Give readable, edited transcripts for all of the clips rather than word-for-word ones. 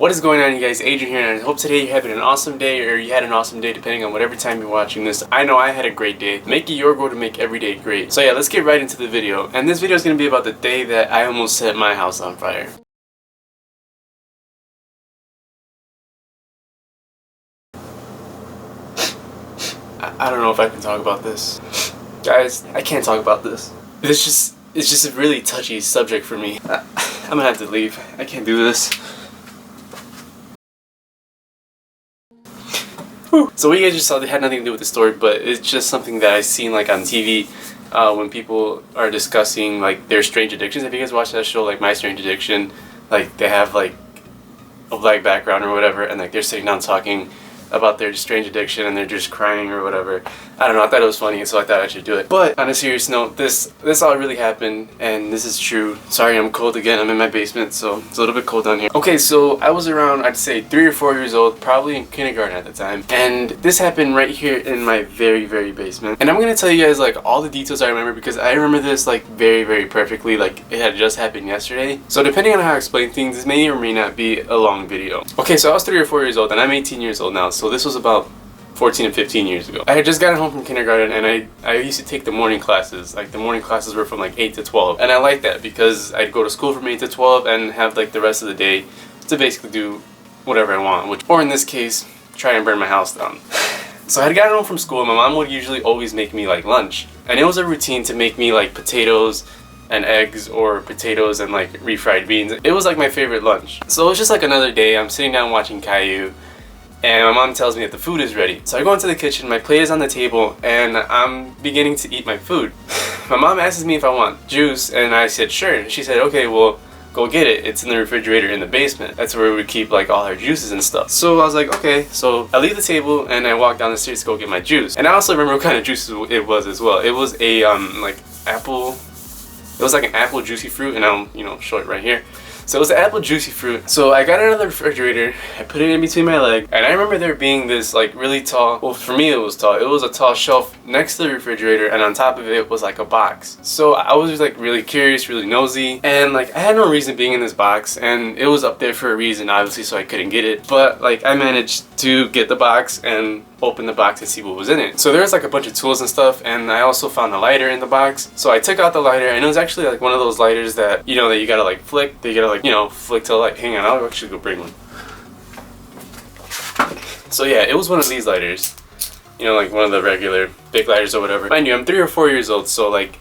What is going on, you guys? Adrian here, and I hope today you're having an awesome day, or you had an awesome day depending on whatever time you're watching this. I know I had a great day. Make it your goal to make every day great. So yeah, let's get right into the video. And this video is going to be about the day that I almost set my house on fire. I don't know if I can talk about this. Guys, I can't talk about this. It's just a really touchy subject for me. I'm gonna have to leave. I can't do this. So what you guys just saw, they had nothing to do with the story, but it's just something that I've seen like on TV when people are discussing like their strange addictions. Have you guys watched that show, like My Strange Addiction? Like they have like a black background or whatever, and like they're sitting down talking about their strange addiction and they're just crying or whatever. I don't know, I thought it was funny, so I thought I should do it. But on a serious note, this all really happened, and this is true. Sorry, I'm cold again. I'm in my basement, so it's a little bit cold down here. Okay, so I was around, I'd say 3 or 4 years old, probably in kindergarten at the time, and this happened right here in my very basement. And I'm gonna tell you guys like all the details I remember, because I remember this like very perfectly, like it had just happened yesterday. So depending on how I explain things, this may or may not be a long video. Okay, so I was 3 or 4 years old, and I'm 18 years old now, so this was about 14 and 15 years ago. I had just gotten home from kindergarten, and I used to take the morning classes. Like the morning classes were from like 8 to 12, and I liked that because I'd go to school from 8 to 12 and have like the rest of the day to basically do whatever I want, or in this case, try and burn my house down. So I had gotten home from school. My mom would usually always make me like lunch, and it was a routine to make me like potatoes and eggs, or potatoes and like refried beans. It was like my favorite lunch. So it was just like another day. I'm sitting down watching Caillou, and my mom tells me that the food is ready. So I go into the kitchen, my plate is on the table, and I'm beginning to eat my food. My mom asks me if I want juice, and I said sure. And she said, okay, well, go get it. It's in the refrigerator in the basement. That's where we keep like all our juices and stuff. So I was like, okay. So I leave the table and I walk down the stairs to go get my juice. And I also remember what kind of juice it was as well. It was a like apple. It was like an apple juicy fruit, and I'll show it right here. So it was an apple juicy fruit. So I got it out of the refrigerator, I put it in between my leg, and I remember there being this like really tall, well for me it was tall, it was a tall shelf next to the refrigerator, and on top of it was like a box. So I was just like really curious, really nosy, and like I had no reason being in this box, and it was up there for a reason obviously, so I couldn't get it. But like I managed to get the box and open the box and see what was in it. So there was like a bunch of tools and stuff, and I also found a lighter in the box. So I took out the lighter, and it was actually like one of those lighters that that you gotta like flick, that you gotta like flick till like, hang on, I'll actually go bring one. So yeah, it was one of these lighters, like one of the regular big lighters or whatever. Mind you, I'm 3 or 4 years old, so like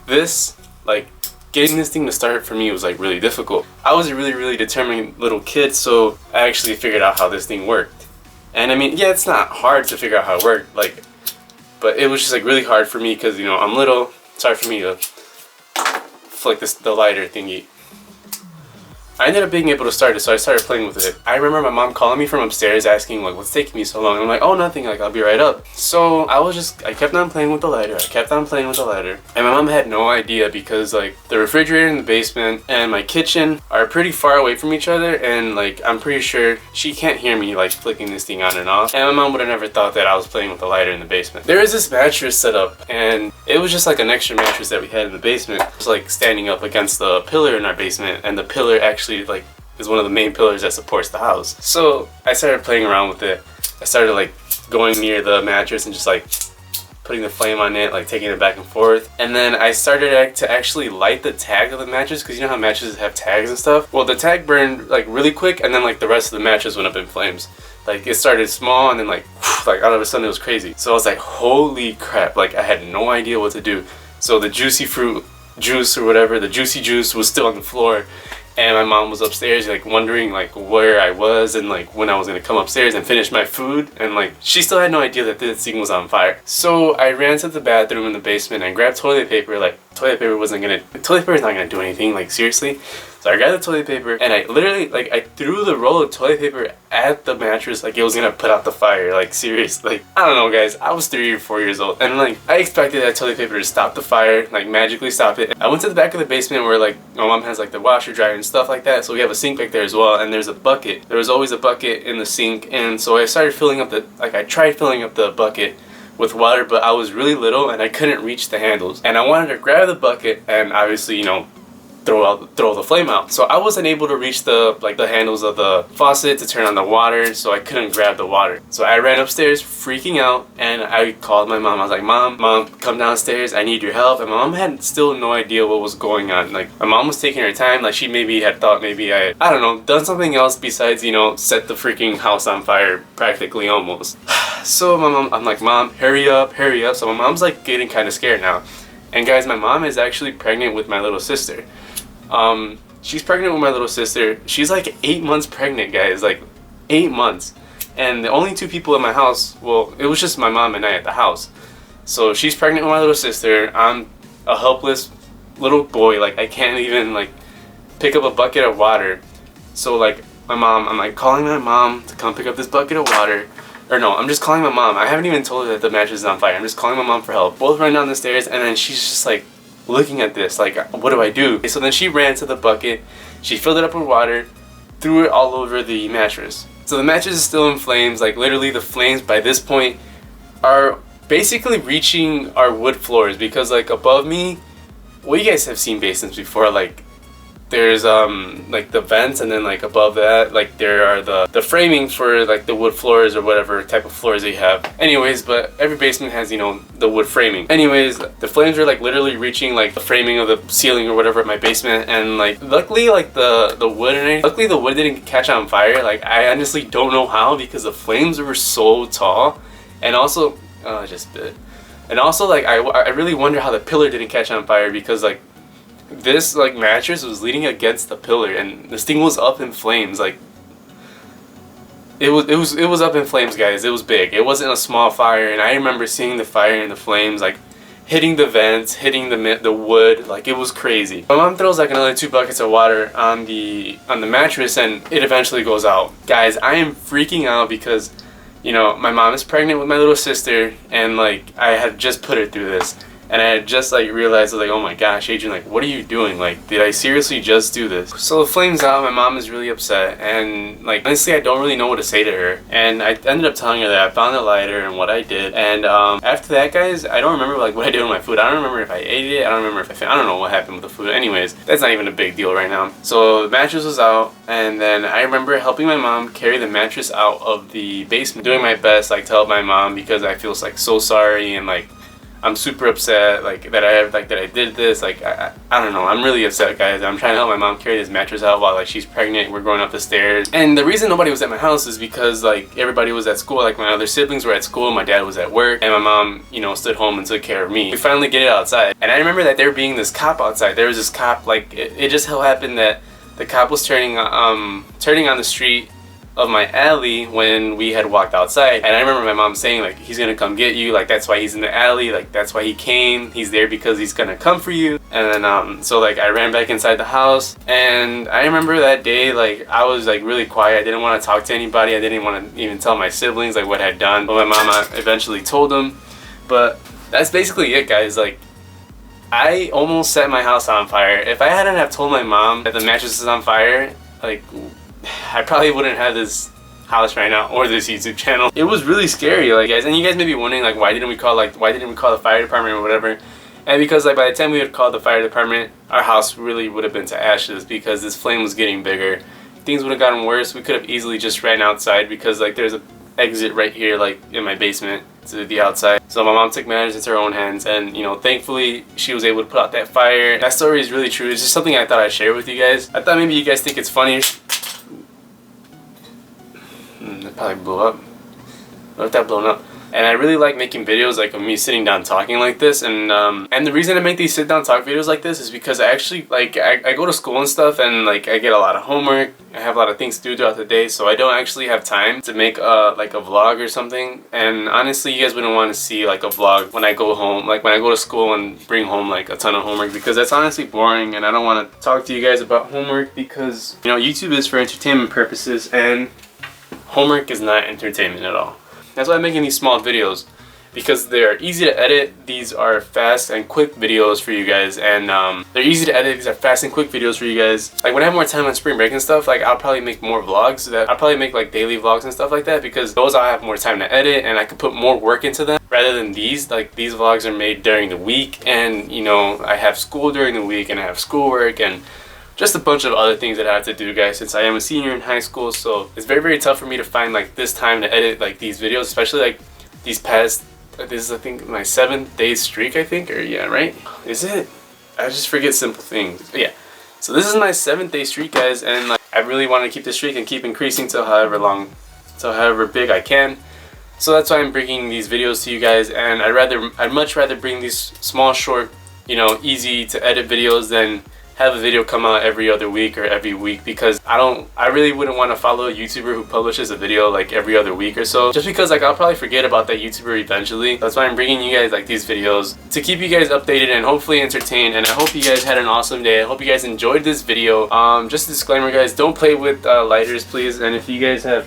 this, like getting this thing to start for me was like really difficult. I was a really determined little kid, so I actually figured out how this thing worked. And I mean, yeah, it's not hard to figure out how it worked, like, but it was just like really hard for me because I'm little. It's hard for me to flick the lighter thingy. I ended up being able to start it, so I started playing with it. I remember my mom calling me from upstairs asking like, what's taking me so long? I'm like, oh, nothing, like I'll be right up. So I kept on playing with the lighter, and my mom had no idea because like the refrigerator in the basement and my kitchen are pretty far away from each other, and like I'm pretty sure she can't hear me like flicking this thing on and off, and my mom would have never thought that I was playing with the lighter in the basement. There was this mattress set up, and it was just like an extra mattress that we had in the basement. It was like standing up against the pillar in our basement, and the pillar actually like is one of the main pillars that supports the house. So I started playing around with it. I started like going near the mattress and just like putting the flame on it, like taking it back and forth. And then I started to actually light the tag of the mattress, because you know how mattresses have tags and stuff? Well, the tag burned like really quick, and then like the rest of the mattress went up in flames. Like it started small, and then like all of a sudden it was crazy. So I was like, holy crap, like I had no idea what to do. So the juicy fruit juice or whatever, the juicy juice was still on the floor, and my mom was upstairs like wondering like where I was and like when I was gonna come upstairs and finish my food, and like she still had no idea that this thing was on fire. So I ran to the bathroom in the basement and grabbed toilet paper. Like toilet paper is not gonna do anything, like seriously. So I grabbed the toilet paper, and I literally like I threw the roll of toilet paper at the mattress like it was gonna put out the fire. Like seriously, like I don't know guys, I was 3 or 4 years old, and like I expected that toilet paper to stop the fire, like magically stop it. I went to the back of the basement where like my mom has like the washer dryer and stuff like that, so we have a sink back there as well, and there's a bucket. There was always a bucket in the sink, and so I started filling up I tried filling up the bucket with water, but I was really little and I couldn't reach the handles, and I wanted to grab the bucket and obviously throw the flame out. So I wasn't able to reach the handles of the faucet to turn on the water, so I couldn't grab the water. So I ran upstairs freaking out, and I called my mom. I was like, Mom, come downstairs, I need your help. And my mom had still no idea what was going on. Like, my mom was taking her time, like she maybe had thought maybe I don't know, done something else besides, you know, set the freaking house on fire, practically almost. So I'm like, Mom, hurry up. So my mom's like getting kind of scared now. And guys, my mom is actually pregnant with my little sister. She's pregnant with my little sister. She's like 8 months pregnant, guys, like 8 months. And the only two people in my house, well, it was just my mom and I at the house. So she's pregnant with my little sister. I'm a helpless little boy. Like, I can't even like pick up a bucket of water. So like I'm like calling my mom to come pick up this bucket of water. Or no, I'm just calling my mom. I haven't even told her that the mattress is on fire. I'm just calling my mom for help. Both run down the stairs, and then she's just like looking at this, like, what do I do? Okay, so then she ran to the bucket, she filled it up with water, threw it all over the mattress. So the mattress is still in flames. Like, literally the flames by this point are basically reaching our wood floors, because like above me, well, you guys have seen basements before, like there's like the vents, and then like above that, like there are the framing for like the wood floors or whatever type of floors they have. Anyways, but every basement has, you know, the wood framing. Anyways, the flames were like literally reaching like the framing of the ceiling or whatever at my basement, and like luckily like the wood luckily the wood didn't catch on fire. Like, I honestly don't know how, because the flames were so tall. And also I just bit. And also like I really wonder how the pillar didn't catch on fire, because like this like mattress was leaning against the pillar, and this thing was up in flames. Like, it was up in flames, guys. It was big. It wasn't a small fire. And I remember seeing the fire and the flames like hitting the vents, hitting the wood. Like, it was crazy. My mom throws like another 2 buckets of water on the mattress, and it eventually goes out. Guys, I am freaking out because, you know, my mom is pregnant with my little sister, and like I had just put her through this. And I had just like realized, like, oh my gosh, Adrian, like, what are you doing? Like, did I seriously just do this? So the flame's out, my mom is really upset, and like honestly I don't really know what to say to her. And I ended up telling her that I found a lighter and what I did. And after that, guys, I don't remember like what I did with my food. I don't remember if I ate it, I don't remember if I don't know what happened with the food. Anyways, that's not even a big deal right now. So the mattress was out, and then I remember helping my mom carry the mattress out of the basement, doing my best like to help my mom, because I feel like so sorry, and like I'm super upset like that I did this. Like, I don't know, I'm really upset, guys. I'm trying to help my mom carry this mattress out while like she's pregnant. We're going up the stairs, and the reason nobody was at my house is because like everybody was at school. Like, my other siblings were at school, my dad was at work, and my mom, you know, stood home and took care of me. We finally get it outside, and I remember that there being this cop outside. There was this cop, like it just so happened that the cop was turning on the street of my alley when we had walked outside. And I remember my mom saying like, he's gonna come get you, like that's why he's in the alley, like that's why he came, he's there because he's gonna come for you. And then so like I ran back inside the house, and I remember that day like I was like really quiet. I didn't want to talk to anybody. I didn't want to even tell my siblings like what I had done, but my mom eventually told them. But that's basically it, guys. Like, I almost set my house on fire. If I hadn't have told my mom that the mattress is on fire, like I probably wouldn't have this house right now or this YouTube channel. It was really scary, like, guys. And you guys may be wondering like, why didn't we call the fire department or whatever? And because like by the time we had called the fire department, our house really would have been to ashes, because this flame was getting bigger. Things would have gotten worse. We could have easily just ran outside, because like there's an exit right here like in my basement to the outside. So my mom took matters into her own hands, and you know, thankfully she was able to put out that fire. That story is really true. It's just something I thought I'd share with you guys. I thought maybe you guys think it's funny. That probably blew up. What if that blown up? And I really like making videos like of me sitting down talking like this, and the reason I make these sit down talk videos like this is because I actually like I go to school and stuff, and like I get a lot of homework. I have a lot of things to do throughout the day, so I don't actually have time to make like a vlog or something. And honestly, you guys wouldn't want to see like a vlog when I go home, like when I go to school and bring home like a ton of homework, because that's honestly boring, and I don't want to talk to you guys about homework, because you know, YouTube is for entertainment purposes, and homework is not entertainment at all. That's why I'm making these small videos. because they're easy to edit. These are fast and quick videos for you guys, and they're easy to edit. These are fast and quick videos for you guys. Like when I have more time on spring break and stuff, like I'll probably make more vlogs. I'll probably make like daily vlogs and stuff like that, because those I have more time to edit and I can put more work into them rather than these. Like these vlogs are made during the week, and you know, I have school during the week and I have schoolwork and just a bunch of other things that I have to do, guys, since I am a senior in high school. So it's very, very tough for me to find like this time to edit like these videos, especially like these past, this is I think my 7th-day streak, I think, or yeah, right? Is it? I just forget simple things. But yeah, so this is my 7th-day streak, guys, and like I really want to keep this streak and keep increasing till however long, till however big I can. So that's why I'm bringing these videos to you guys, and I'd much rather bring these small, short, you know, easy to edit videos than have a video come out every other week or every week, because I really wouldn't want to follow a YouTuber who publishes a video like every other week or so, just because like I'll probably forget about that YouTuber eventually. That's why I'm bringing you guys like these videos to keep you guys updated and hopefully entertained, and I hope you guys had an awesome day. I hope you guys enjoyed this video. Just a disclaimer, guys, don't play with lighters, please, and if you guys have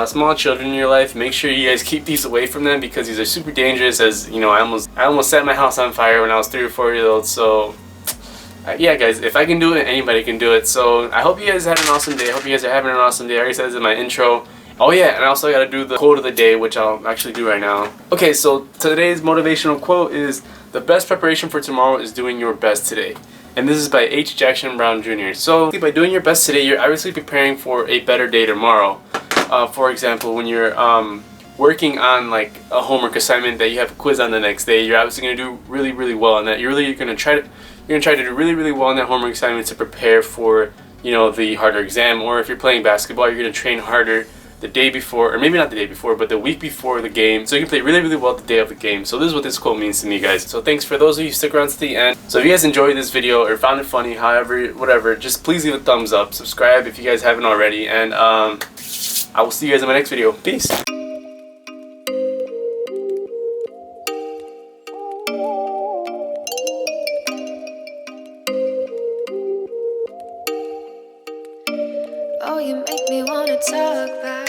small children in your life, make sure you guys keep these away from them, because these are super dangerous. As you know, I almost set my house on fire when I was 3 or 4 years old. So yeah, guys, if I can do it, anybody can do it. So I hope you guys had an awesome day. I hope you guys are having an awesome day. I already said this in my intro. Oh yeah, and I also got to do the quote of the day, which I'll actually do right now. Okay, so today's motivational quote is, "The best preparation for tomorrow is doing your best today." And this is by H. Jackson Brown Jr. So by doing your best today, you're obviously preparing for a better day tomorrow. For example, when you're working on like a homework assignment that you have a quiz on the next day, you're obviously going to do really, really well on that. You're going to try to do really, really well on that homework assignment to prepare for, you know, the harder exam. Or if you're playing basketball, you're going to train harder the day before, or maybe not the day before, but the week before the game, so you can play really, really well the day of the game. So this is what this quote means to me, guys. So thanks for those of you who stick around to the end. So if you guys enjoyed this video or found it funny, however, whatever, just please leave a thumbs up, subscribe if you guys haven't already, and I will see you guys in my next video. Peace. Oh, you make me wanna talk back.